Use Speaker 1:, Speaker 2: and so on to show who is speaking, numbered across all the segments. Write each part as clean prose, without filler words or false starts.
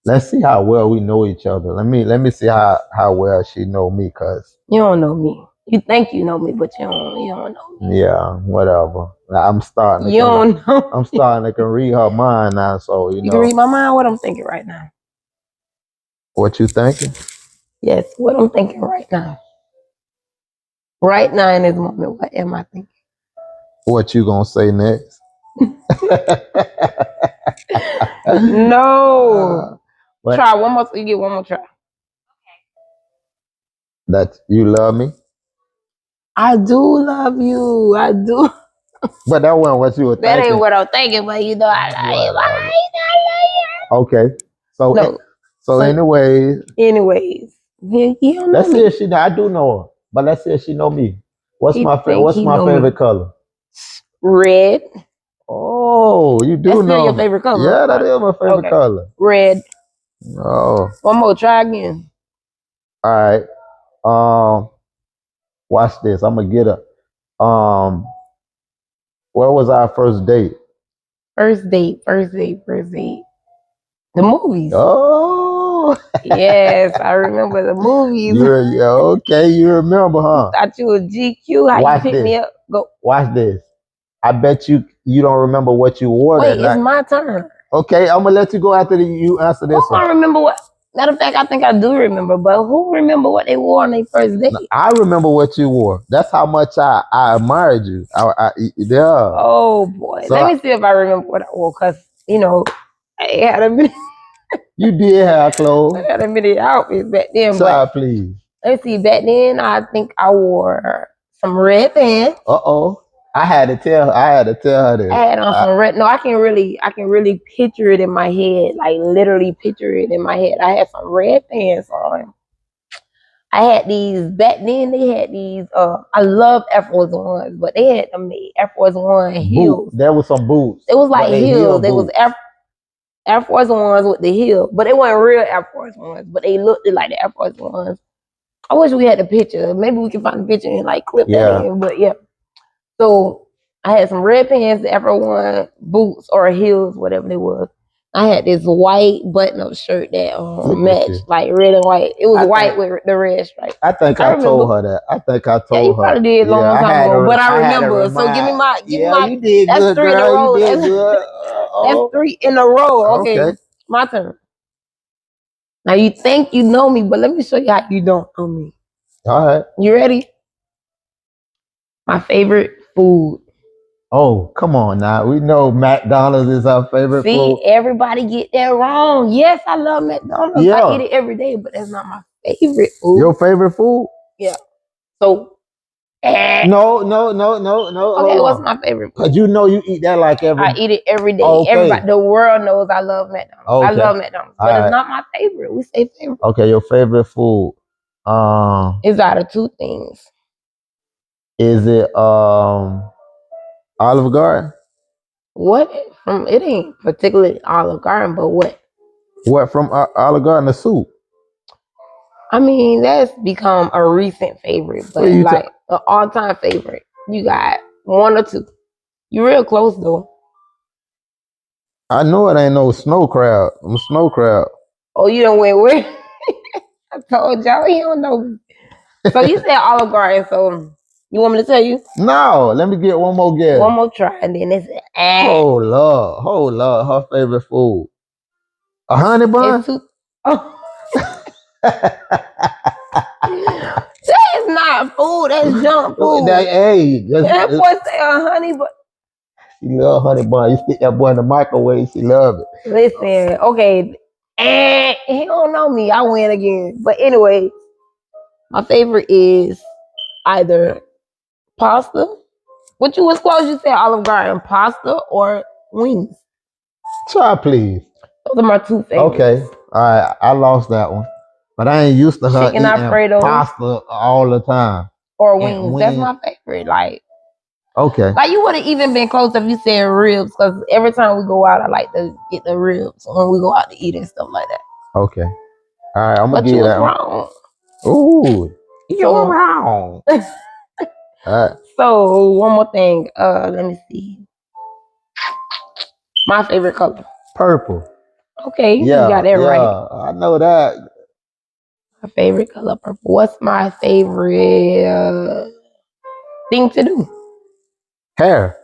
Speaker 1: Let's see how well we know each other. Let me see how well she know me, cause
Speaker 2: You don't know me. You think you know me, but you don't know me.
Speaker 1: yeah, whatever. I'm starting.
Speaker 2: You don't know.
Speaker 1: I'm starting to read her mind now, so
Speaker 2: You can read my mind. What I'm thinking right now.
Speaker 1: what you thinking.
Speaker 2: Yes, what I'm thinking right now. Right now in this moment, what am I thinking?
Speaker 1: What you gonna say next?
Speaker 2: No. Try one more. You get one more try.
Speaker 1: That you love me.
Speaker 2: I do love you. I do.
Speaker 1: But that wasn't what you were thinking.
Speaker 2: That ain't what I'm thinking, but you know I love you. I
Speaker 1: Okay. So
Speaker 2: no.
Speaker 1: anyways.
Speaker 2: You
Speaker 1: Let's see if she know. I do know her, but let's see if she know me. What's my favorite color?
Speaker 2: Red.
Speaker 1: Oh, you do
Speaker 2: That's
Speaker 1: know.
Speaker 2: still your favorite color.
Speaker 1: Yeah, that is my favorite color.
Speaker 2: Red.
Speaker 1: Oh.
Speaker 2: One more. Try again.
Speaker 1: All right. Watch this. I'm gonna get a. Where was our first date?
Speaker 2: First date. The movies.
Speaker 1: Oh.
Speaker 2: Yes, I remember the movies.
Speaker 1: Okay, you remember, huh?
Speaker 2: Thought you was GQ. How you picked me up? Go.
Speaker 1: Watch this. I bet you don't remember what you wore that night.
Speaker 2: Wait, it's my turn.
Speaker 1: Okay, I'm gonna let you go after you answer this one.
Speaker 2: I remember what. Matter of fact, I think I do remember, but who remember what they wore on their first date?
Speaker 1: I remember what you wore. That's how much I admired you. Yeah.
Speaker 2: Oh boy, so let me see if I remember what I wore, cause I had a minute.
Speaker 1: You did have clothes.
Speaker 2: I had a minute outfit back then.
Speaker 1: Sorry, please.
Speaker 2: Let me see. Back then, I think I wore some red pants.
Speaker 1: I had to tell her this.
Speaker 2: I had on some red. No, I can really picture it in my head. Like literally picture it in my head. I had some red pants on. I had these back then. They had these. I love Air Force Ones, but they had them Air Force One heels.
Speaker 1: There was some boots.
Speaker 2: It was like heels. It was Air Force Ones with the heel, but they weren't real Air Force Ones. But they looked like the Air Force Ones. I wish we had the picture. Maybe we can find the picture and like clip that in. But yeah. So I had some red pants, the Air Force One boots or heels, whatever they was. I had this white button-up shirt that matched like red and white. It was white with the red stripe.
Speaker 1: I think I told her that.
Speaker 2: Yeah, you probably did a long time ago, but I remember. So give me my.
Speaker 1: You did
Speaker 2: that's
Speaker 1: good,
Speaker 2: 3 in a row.
Speaker 1: You did good.
Speaker 2: That's 3 in a row. Okay, my turn. Now you think you know me, but let me show you how you don't know me.
Speaker 1: All right.
Speaker 2: You ready? My favorite food.
Speaker 1: Oh, come on now. We know McDonald's is our favorite food.
Speaker 2: See, everybody get that wrong. Yes, I love McDonald's. Yeah. I eat it every day, but that's not my favorite food.
Speaker 1: Your favorite food?
Speaker 2: Yeah. So
Speaker 1: No.
Speaker 2: Okay, what's my favorite food?
Speaker 1: Because you eat that like every
Speaker 2: I eat it every day. Okay. Everybody, the world knows I love McDonald's. Okay. I love McDonald's. But it's not my favorite. We say favorite.
Speaker 1: Okay, your favorite food.
Speaker 2: It's out of 2 things.
Speaker 1: Is it Olive Garden?
Speaker 2: What? It ain't particularly Olive Garden, but what?
Speaker 1: What from Olive Garden? The soup.
Speaker 2: I mean, that's become a recent favorite, but like an all-time favorite. You got 1 or 2. You real close though.
Speaker 1: I know it ain't no snow crab. I'm snow crab.
Speaker 2: Oh, you don't went where? I told y'all he don't know. So you said Olive Garden, so you want me to tell you?
Speaker 1: No, let me get one more guess.
Speaker 2: One more try, and then it's
Speaker 1: Oh Lord, her favorite food. A honey bun?
Speaker 2: That is not food, that's junk food. That boy say a honey bun.
Speaker 1: She love honey bun. You stick that boy in the microwave, she love it.
Speaker 2: Listen, okay. He don't know me. I win again. But anyway, my favorite is either pasta. What you was close? You said Olive Garden, pasta or wings.
Speaker 1: Try, please.
Speaker 2: Those are my 2 favorites.
Speaker 1: Okay, all right. I lost that one, but I ain't used to her eating pasta all the time.
Speaker 2: Or wings. That's my favorite. Like.
Speaker 1: Okay.
Speaker 2: Like you would have even been close if you said ribs, because every time we go out, I like to get the ribs when we go out to eat and stuff like that.
Speaker 1: Okay. All right, I'm gonna get that.
Speaker 2: Wrong.
Speaker 1: Ooh, you're wrong. All right.
Speaker 2: So one more thing. Let me see. My favorite color.
Speaker 1: Purple.
Speaker 2: Okay, you got that right.
Speaker 1: I know that.
Speaker 2: My favorite color, purple. What's my favorite thing to do?
Speaker 1: Hair.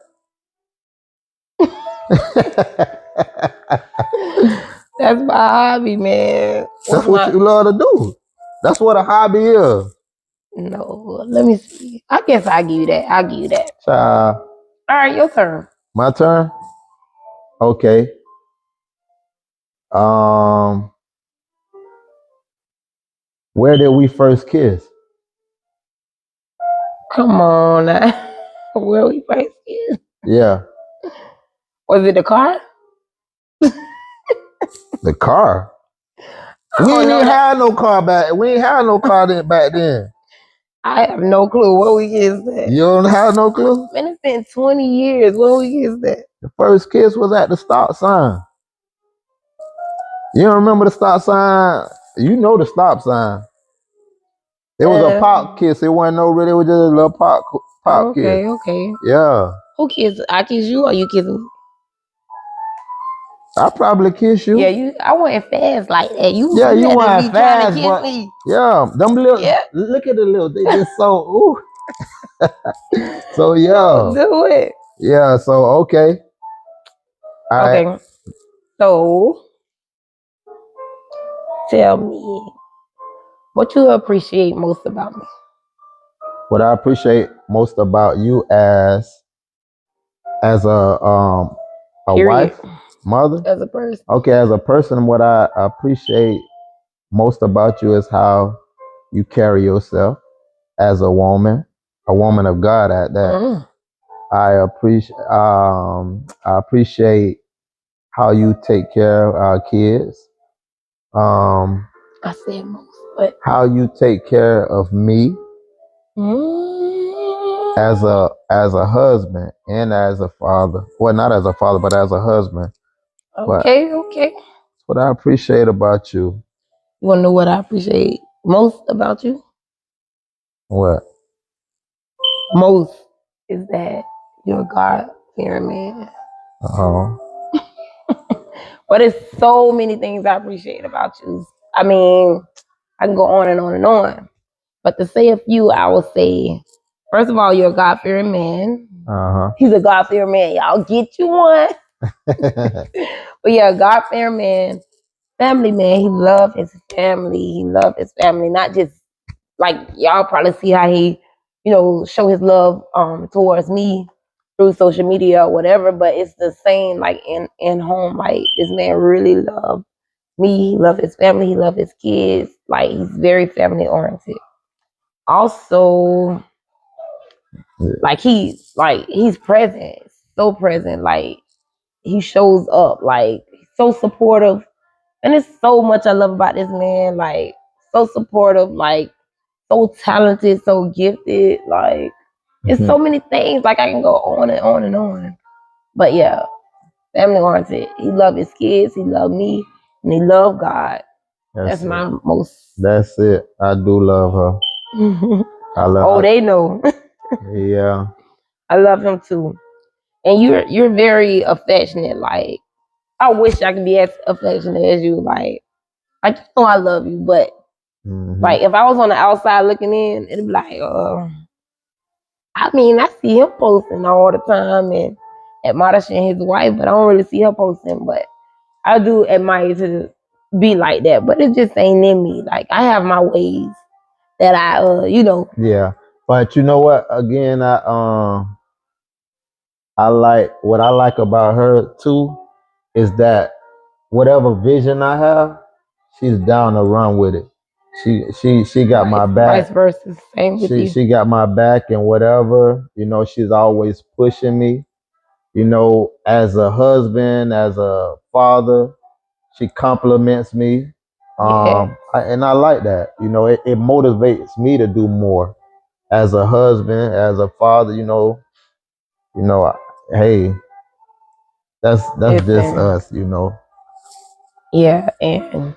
Speaker 2: That's my hobby, man.
Speaker 1: That's what you love to do. That's what a hobby is.
Speaker 2: No, let me see. I guess I'll give you that.
Speaker 1: All
Speaker 2: right, your turn.
Speaker 1: My turn? Okay. Where did we first kiss?
Speaker 2: Come on now. Where we first kiss?
Speaker 1: Yeah.
Speaker 2: Was it the car?
Speaker 1: The car? We ain't had no car back then.
Speaker 2: I have no clue. What we kissed that?
Speaker 1: You don't have no clue?
Speaker 2: Man, it's been 20 years. What we kissed that?
Speaker 1: The first kiss was at the stop sign. You don't remember the stop sign? You know the stop sign. It was a pop kiss. It wasn't no really. It was just a little pop kiss.
Speaker 2: Okay.
Speaker 1: Yeah.
Speaker 2: Who kissed? I kiss you or you kiss me?
Speaker 1: I probably kiss you.
Speaker 2: Yeah, I wasn't fast like that. You
Speaker 1: weren't fast,
Speaker 2: trying to kiss me.
Speaker 1: Yeah, them little. Yeah. Look at the little. They just so ooh. So yeah.
Speaker 2: Do it.
Speaker 1: Yeah. So okay.
Speaker 2: All right. So tell me what you appreciate most about me.
Speaker 1: What I appreciate most about you as a wife, mother,
Speaker 2: as a person.
Speaker 1: Okay, as a person, what I appreciate most about you is how you carry yourself as a woman of God at that. I appreciate how you take care of our kids.
Speaker 2: I said most, but
Speaker 1: how you take care of me as a husband and as a father. Well, not as a father, but as a husband.
Speaker 2: Okay.
Speaker 1: That's what I appreciate about you.
Speaker 2: You want to know what I appreciate most about you?
Speaker 1: What?
Speaker 2: Most is that you're a God-fearing man. But it's so many things I appreciate about you. I mean, I can go on and on and on. But to say a few, I will say, first of all, you're a God-fearing man. He's a God-fearing man. Y'all get you one. But yeah, God-fearing man, family man. He loved his family. Not just like y'all probably see how he, show his love towards me through social media or whatever. But it's the same like in home. Like this man really loved me. He loved his family. He loved his kids. Like he's very family oriented. Also, like he's present, so present. Like he shows up, like so supportive, and it's so much I love about this man. Like so supportive, like so talented, so gifted. Like it's so many things. Like I can go on and on and on. But yeah, family oriented. He loved his kids. He loved me, and he loved God. That's my most.
Speaker 1: That's it. I do love her. I love.
Speaker 2: Oh, they know.
Speaker 1: Yeah.
Speaker 2: I love him too. And you're very affectionate. Like I wish I could be as affectionate as you. Like I just know I love you, but like if I was on the outside looking in, it'd be like, I mean, I see him posting all the time and admonishing his wife, but I don't really see her posting. But I do admire to be like that. But it just ain't in me. Like I have my ways that I
Speaker 1: Yeah. But you know what? Again, I like what I like about her too is that whatever vision I have, she's down to run with it. She got my back.
Speaker 2: Vice versa, same with you.
Speaker 1: She got my back and whatever. She's always pushing me. As a husband, as a father, she compliments me. And I like that. It motivates me to do more. As a husband, as a father, hey, that's just us,
Speaker 2: Yeah, and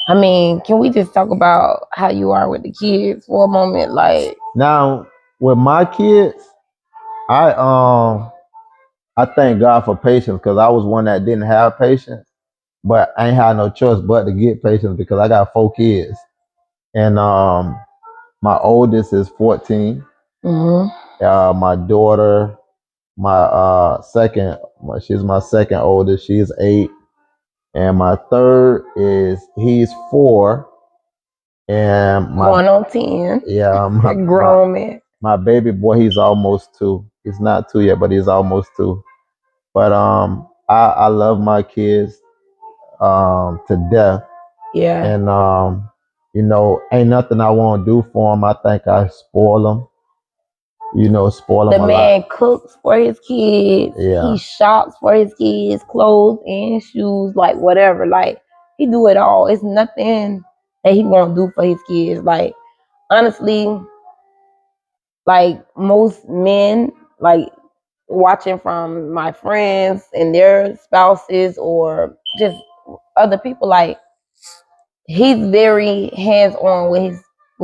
Speaker 2: I mean, can we just talk about how you are with the kids for a moment? Like
Speaker 1: now with my kids, I thank God for patience because I was one that didn't have patience. but I ain't had no choice but to get patience because I got 4 kids. And my oldest is 14. My daughter, she's my second oldest. She's 8. And my third he's 4. And my
Speaker 2: going on 10.
Speaker 1: Yeah,
Speaker 2: grown man.
Speaker 1: My baby boy, he's almost 2. He's not 2 yet, but he's almost 2. But I love my kids to death.
Speaker 2: Yeah.
Speaker 1: And you know, ain't nothing I won't do for them. I think I spoil them. You know, spoil them
Speaker 2: The
Speaker 1: a
Speaker 2: man
Speaker 1: lot.
Speaker 2: cooks for his kids.
Speaker 1: Yeah.
Speaker 2: He shops for his kids, clothes and shoes, like whatever. Like he do it all. It's nothing that he won't do for his kids. Like honestly, like most men, like watching from my friends and their spouses or just other people, like he's very hands-on with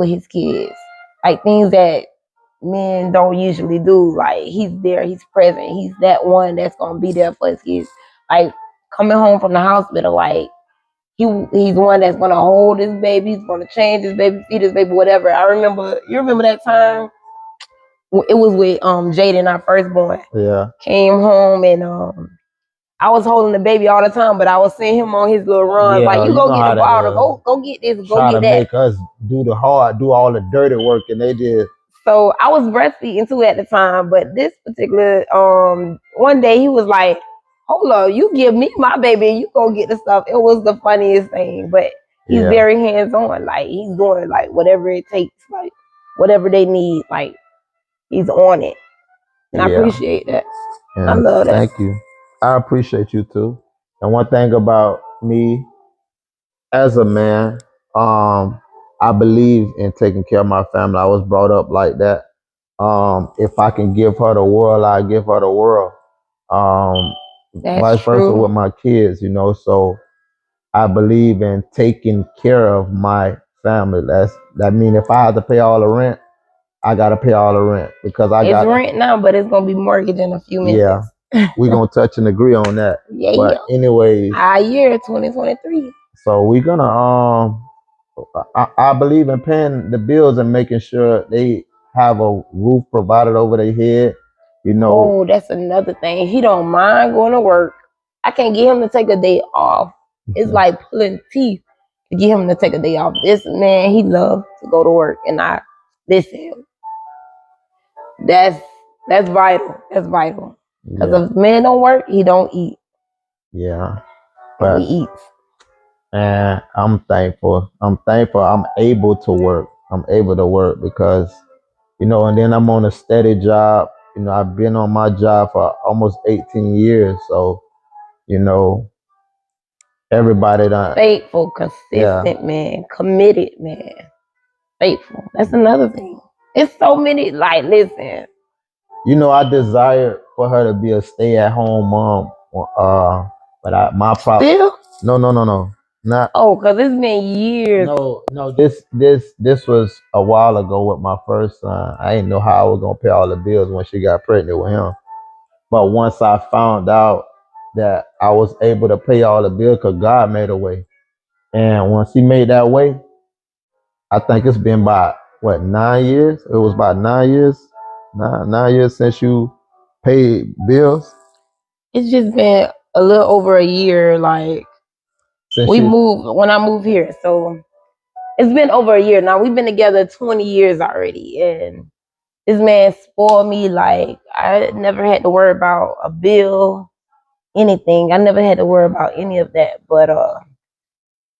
Speaker 2: his kids. Like things that men don't usually do. Like he's there, he's present, he's that one that's gonna be there for his kids. Like coming home from the hospital, like he's one that's gonna hold his baby, he's gonna change his baby, feed his baby, whatever. You remember that time? It was with Jaden, our firstborn.
Speaker 1: Yeah.
Speaker 2: Came home and I was holding the baby all the time, but I was seeing him on his little run.
Speaker 1: Yeah,
Speaker 2: like, you go get the bottle, go get this, go
Speaker 1: try
Speaker 2: get
Speaker 1: to
Speaker 2: that.
Speaker 1: make us do all the dirty work, and they did.
Speaker 2: So I was breastfeeding too at the time, but this particular one day he was like, "Hold up, you give me my baby and you go get the stuff." It was the funniest thing, but he's very hands on. Like he's doing like whatever it takes, like whatever they need. Like he's on it, and I appreciate that.
Speaker 1: And
Speaker 2: I love that.
Speaker 1: Thank you. I appreciate you too. And one thing about me as a man, I believe in taking care of my family. I was brought up like that. If I can give her the world, I give her the world. Vice versa with my kids, you know. So I believe in taking care of my family. That means if I have to pay all the rent, I gotta pay all the rent because
Speaker 2: it's rent now, but it's gonna be mortgage in a few minutes.
Speaker 1: Yeah, we're gonna touch and agree on that.
Speaker 2: Yeah.
Speaker 1: But anyways,
Speaker 2: our year 2023.
Speaker 1: So we're gonna I believe in paying the bills and making sure they have a roof provided over their head. You know.
Speaker 2: Oh, that's another thing. He don't mind going to work. I can't get him to take a day off. It's like pulling teeth to get him to take a day off. This man, he loves to go to work, and I listen. That's vital. That's vital. Because if man don't work, he don't eat.
Speaker 1: Yeah,
Speaker 2: but he eats.
Speaker 1: And I'm thankful. I'm able to work. I'm able to work because, you know, and then I'm on a steady job. You know, I've been on my job for almost 18 years. So, you know, everybody done.
Speaker 2: Faithful, consistent man, committed man. Faithful. That's another thing. It's so many, like, listen.
Speaker 1: You know, I desire for her to be a stay-at-home mom. But my problem.
Speaker 2: Still?
Speaker 1: No. Not.
Speaker 2: Oh, because it's been years.
Speaker 1: No. This was a while ago with my first son. I didn't know how I was gonna pay all the bills when she got pregnant with him. But once I found out that I was able to pay all the bills, because God made a way, and once He made that way, I think it's been about 9 years. It was about 9 years, 9 years since you paid bills.
Speaker 2: It's just been a little over a year. Like moved when I moved here, so it's been over a year now. We've been together 20 years already, and this man spoiled me. Like I never had to worry about a bill, anything. I never had to worry about any of that. But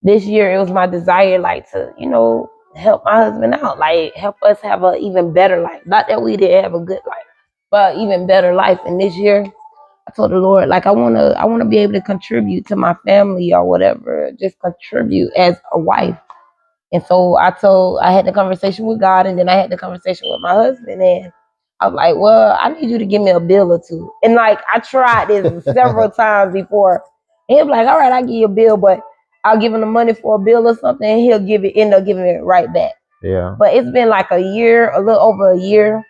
Speaker 2: this year it was my desire, like, to, you know, help my husband out, like help us have an even better life. Not that we didn't have a good life, but even better life. And this year I told the Lord, like, I wanna be able to contribute to my family or whatever, just contribute as a wife. And so I had the conversation with God, and then I had the conversation with my husband, and I was like, well, I need you to give me a bill or two. And like, I tried this several times before. And he'll be like, all right, I'll give you a bill, but I'll give him the money for a bill or something, and he'll end up giving it right back.
Speaker 1: Yeah.
Speaker 2: But it's been like a year, a little over a year.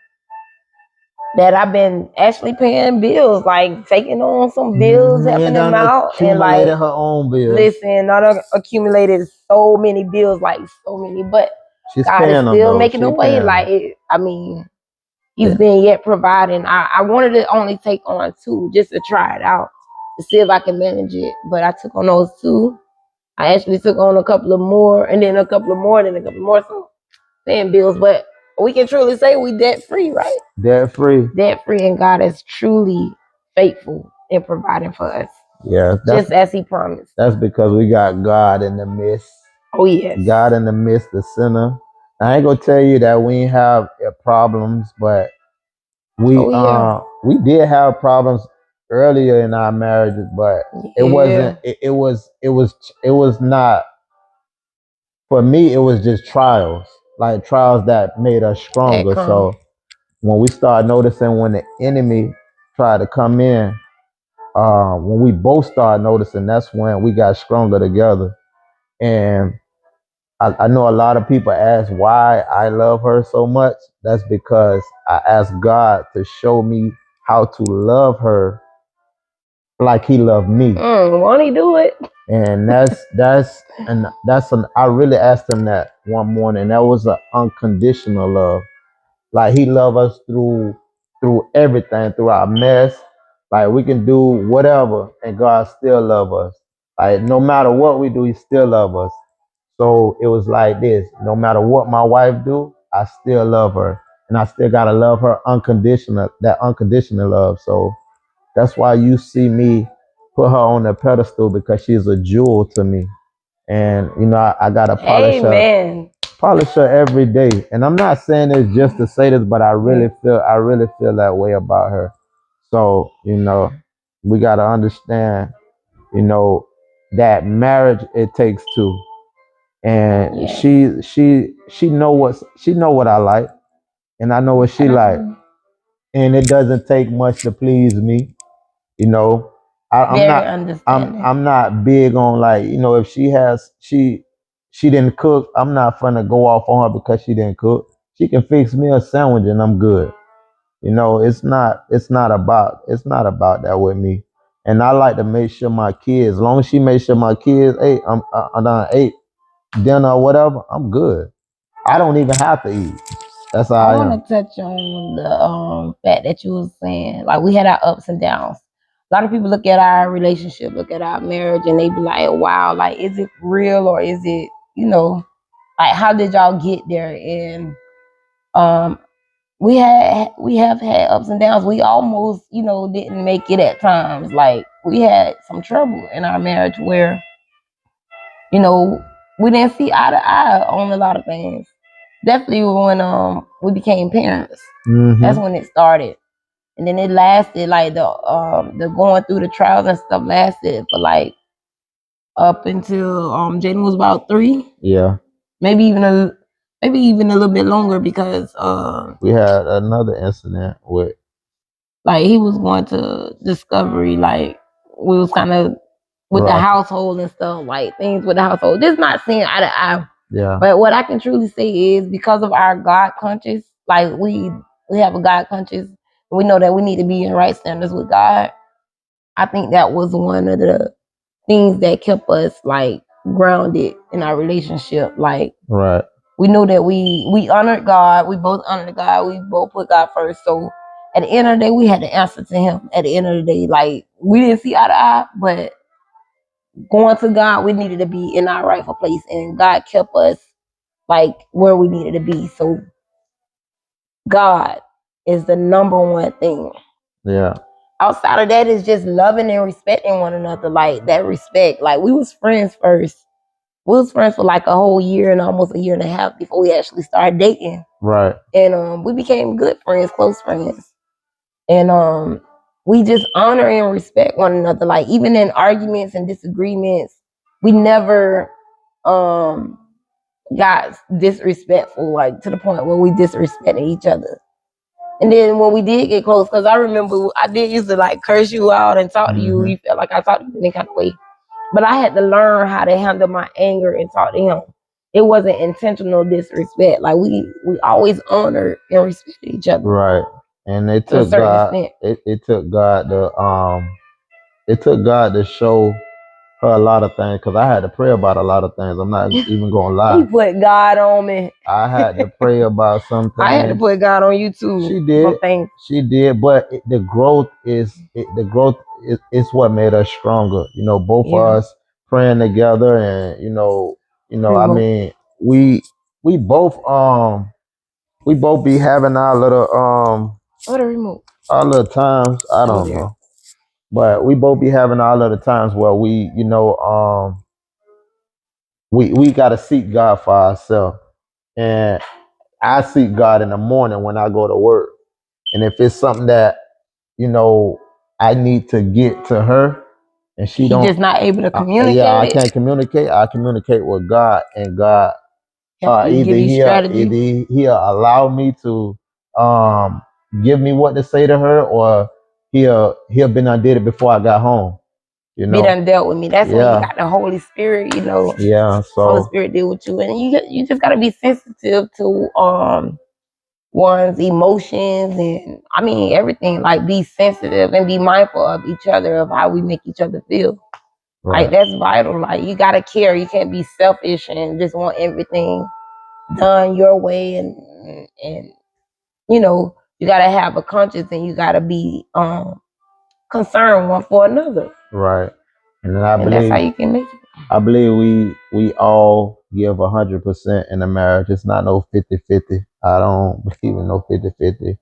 Speaker 2: that I've been actually paying bills, like taking on some bills, helping them out, and like
Speaker 1: her own bills.
Speaker 2: Listen, I accumulated so many bills, like so many, but
Speaker 1: she's
Speaker 2: God is still making a way. Like I mean, He's been yet providing. I wanted to only take on 2 just to try it out to see if I can manage it, but I took on those 2. I actually took on a couple of more, and then a couple of more, then a couple more. So paying bills, but we can truly say we debt free, right?
Speaker 1: Debt free,
Speaker 2: and God is truly faithful in providing for us.
Speaker 1: Yeah,
Speaker 2: just as He promised.
Speaker 1: That's because we got God in the midst.
Speaker 2: Oh yes,
Speaker 1: God in the midst, the sinner. I ain't gonna tell you that we ain't have problems, but we did have problems earlier in our marriages, but it wasn't. It was not. For me, it was just trials, like trials that made us stronger. So when we start noticing when the enemy tried to come in, when we both started noticing, that's when we got stronger together. And I know a lot of people ask why I love her so much. That's because I asked God to show me how to love her like He loved me.
Speaker 2: Won't He do it?
Speaker 1: And I really asked Him that one morning. That was an unconditional love. Like He loved us through everything, through our mess. Like we can do whatever, and God still love us. Like no matter what we do, He still love us. So it was like this: no matter what my wife do, I still love her, and I still gotta love her unconditional. That unconditional love. So that's why you see me put her on the pedestal, because she's a jewel to me. And I gotta polish her every day. And I'm not saying this just to say this, but I really feel that way about her. So we gotta understand, that marriage, it takes 2. And she know what I like, and I know what she like, and it doesn't take much to please me. I'm not big on, like, if she didn't cook, I'm not gonna go off on her because she didn't cook. She can fix me a sandwich and I'm good. It's not about that with me. And I like to make sure my kids, as long as she makes sure my kids ate, I'm done ate dinner or whatever, I'm good. I don't even have to eat. That's how I am.
Speaker 2: I want to touch on the fact that you was saying, like, we had our ups and downs. A lot of people look at our relationship, look at our marriage, and they be like, wow, like, is it real, or is it, like, how did y'all get there? And we have had ups and downs. We almost, didn't make it at times. Like, we had some trouble in our marriage where, we didn't see eye to eye on a lot of things. Definitely when we became parents. That's when it started. And then it lasted, like, the going through the trials and stuff lasted for like up until Jaden was about 3.
Speaker 1: Yeah.
Speaker 2: Maybe even a little bit longer, because
Speaker 1: we had another incident with,
Speaker 2: like, he was going to Discovery, like, we was kind of with the household and stuff, like things with the household. Just not seeing eye to eye.
Speaker 1: Yeah.
Speaker 2: But what I can truly say is, because of our God conscious, like, we have a God conscious, we know that we need to be in right standards with God. I think that was one of the things that kept us, like, grounded in our relationship. Like, we knew that we honored God. We both honored God. We both put God first. So at the end of the day, we had to answer to Him. At the end of the day, like, we didn't see eye to eye, but going to God, we needed to be in our rightful place, and God kept us, like, where we needed to be. So God is the number one thing.
Speaker 1: Yeah.
Speaker 2: Outside of that is just loving and respecting one another. Like, that respect. Like, we was friends first. We was friends for like a whole year and almost a year and a half before we actually started dating.
Speaker 1: Right.
Speaker 2: And we became good friends, close friends. And we just honor and respect one another. Like, even in arguments and disagreements, we never got disrespectful, like, to the point where we disrespected each other. And then when we did get close, because I remember I did used to, like, curse you out and talk to you. You felt like I talked to you in any kind of way. But I had to learn how to handle my anger and talk to him. It wasn't intentional disrespect. Like, we always honored and respected each other.
Speaker 1: Right. And it took God. It took God to It took God to show her a lot of things, because I had to pray about a lot of things. I'm not even gonna lie.
Speaker 2: He put God on me.
Speaker 1: I had to pray about some things.
Speaker 2: I had to put God on you too.
Speaker 1: She did. She did. But the growth is what made us stronger. You know, both of us praying together, and you know. I mean, we both be having our little
Speaker 2: what a remote.
Speaker 1: Our little times. I don't know. But we both be having our little times where we, we gotta seek God for ourselves. And I seek God in the morning when I go to work. And if it's something that, I need to get to her and she don't
Speaker 2: just not able to communicate.
Speaker 1: I can't communicate. I communicate with God, and God either he'll allow me to give me what to say to her, or he'll been I did it before I got home. Be
Speaker 2: done dealt with me. That's when you got the Holy Spirit,
Speaker 1: Yeah, so
Speaker 2: Holy Spirit deal with you, and you just gotta be sensitive to one's emotions, and I mean everything. Like, be sensitive and be mindful of each other, of how we make each other feel. Right. Like, that's vital. Like, you gotta care. You can't be selfish and just want everything done your way, and you gotta have a conscience, and you gotta be concerned one for another.
Speaker 1: Right. And then I believe
Speaker 2: that's how you can make it.
Speaker 1: I believe we all give 100% in a marriage. It's not no 50-50. I don't believe in no 50-50.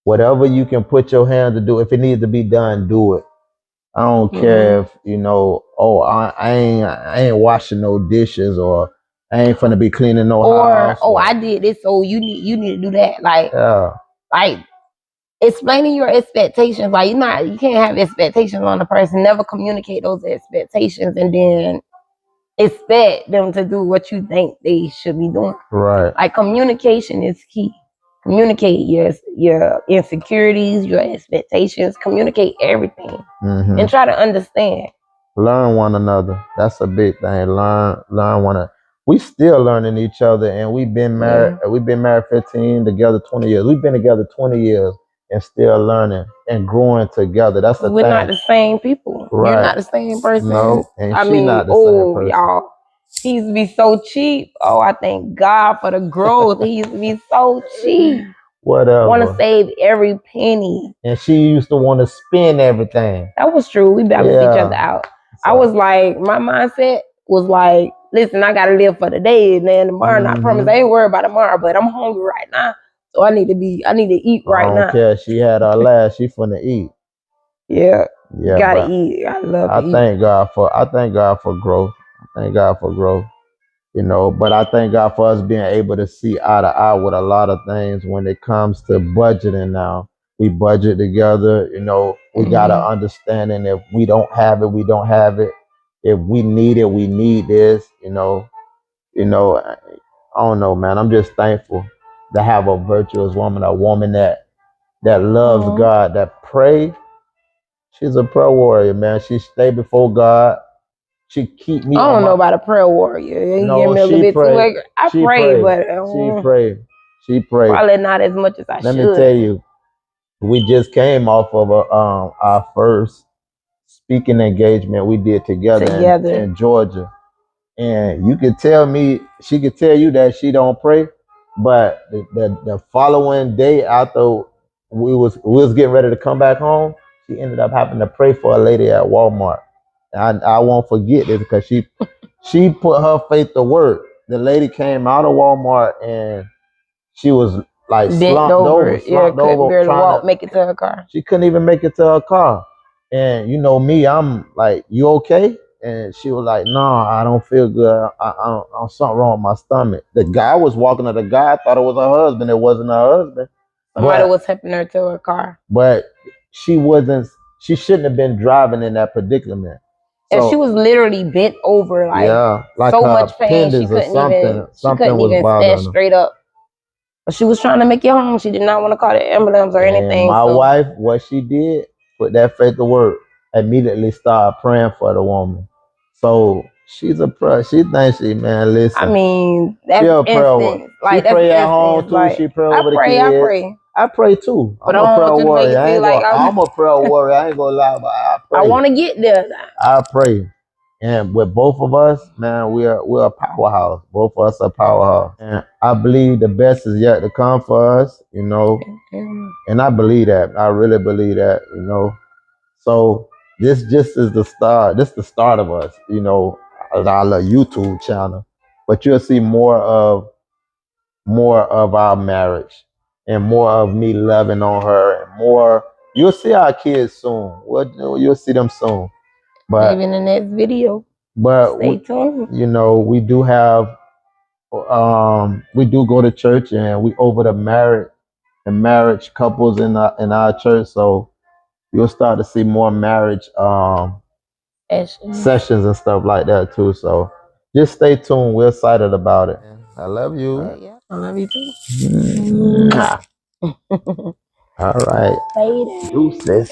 Speaker 1: Whatever you can put your hand to do, if it needs to be done, do it. I don't care if I ain't washing no dishes, or I ain't finna be cleaning no house.
Speaker 2: Or I did this, so you need to do that. Like explaining your expectations. Like, you can't have expectations on the person. Never communicate those expectations, and then expect them to do what you think they should be doing.
Speaker 1: Right.
Speaker 2: Like, communication is key. Communicate your insecurities, your expectations. Communicate everything, and try to understand.
Speaker 1: Learn one another. That's a big thing. Learn one another. We still learning each other, and we've been married. We've been married 15, together 20 years. We've been together 20 years and still learning and growing together. That's the thing.
Speaker 2: We're not the same people.
Speaker 1: Right.
Speaker 2: You're not the same person.
Speaker 1: No, and she's not the same person.
Speaker 2: Y'all, he used to be so cheap. Oh, I thank God for the growth. He used to be so cheap.
Speaker 1: Whatever.
Speaker 2: Want to save every penny.
Speaker 1: And she used to want to spend everything.
Speaker 2: That was true. We balanced each other out. So, I was like, my mindset was like, listen, I gotta live for the day, and then tomorrow, I promise I ain't worried about tomorrow, but I'm hungry right now. So I need to eat right now. I
Speaker 1: don't care. She had her last. She finna eat.
Speaker 2: Yeah. Gotta eat. I love to eat.
Speaker 1: I thank God for growth. I thank God for growth. But I thank God for us being able to see eye to eye with a lot of things when it comes to budgeting. Now we budget together. We got to understand, and if we don't have it, we don't have it. If we need it, we need this. I don't know, man. I'm just thankful to have a virtuous woman, a woman that loves God, that pray. She's a prayer warrior, man. She stay before God. She keep me.
Speaker 2: I don't know about a prayer warrior.
Speaker 1: No,
Speaker 2: she pray. I pray, but
Speaker 1: she pray.
Speaker 2: Probably not as much as I should.
Speaker 1: Let me tell you, we just came off of our first speaking engagement we did together. In Georgia. And you could tell me, she could tell you that she don't pray, but the following day after we was getting ready to come back home, she ended up having to pray for a lady at Walmart. I won't forget this, because she put her faith to work. The lady came out of Walmart and she was like slumped over,
Speaker 2: barely walk, make it to her car.
Speaker 1: She couldn't even make it to her car. And me, I'm like, you okay? And she was like, no, I don't feel good. I'm something wrong with my stomach. The guy was walking to the guy, thought it was her husband. It wasn't her husband.
Speaker 2: Somebody was helping her to her car.
Speaker 1: But she shouldn't have been driving in that predicament.
Speaker 2: So, and she was literally bent over, like so much pain. She couldn't even stand straight up. But she was trying to make it home. She did not want to call the ambulance or anything.
Speaker 1: My wife, what she did, put that faith to work. Immediately started praying for the woman. So she's a prayer. She thinks listen.
Speaker 2: I mean, that's instant.
Speaker 1: She pray at home too. She pray over the kids.
Speaker 2: I pray.
Speaker 1: I pray too.
Speaker 2: But
Speaker 1: I'm a prayer warrior.
Speaker 2: I'm
Speaker 1: a prayer warrior. I ain't gonna lie, but I pray.
Speaker 2: I want to get there.
Speaker 1: I pray. And with both of us, man, we're a powerhouse. Both of us are powerhouse. And I believe the best is yet to come for us, you know. And I believe that. I really believe that, you know. So this just is the start. This is the start of us, you know, our YouTube channel. But you'll see more of our marriage and more of me loving on her and more. You'll see our kids soon. You'll see them soon. But
Speaker 2: maybe in the next video.
Speaker 1: But stay tuned. You know, we do have we do go to church and we over the marriage couples in our church. So you'll start to see more marriage sessions and stuff like that too. So just stay tuned. We're excited about it. I love you.
Speaker 2: Yeah, I love you too.
Speaker 1: All right. Later. Deuces.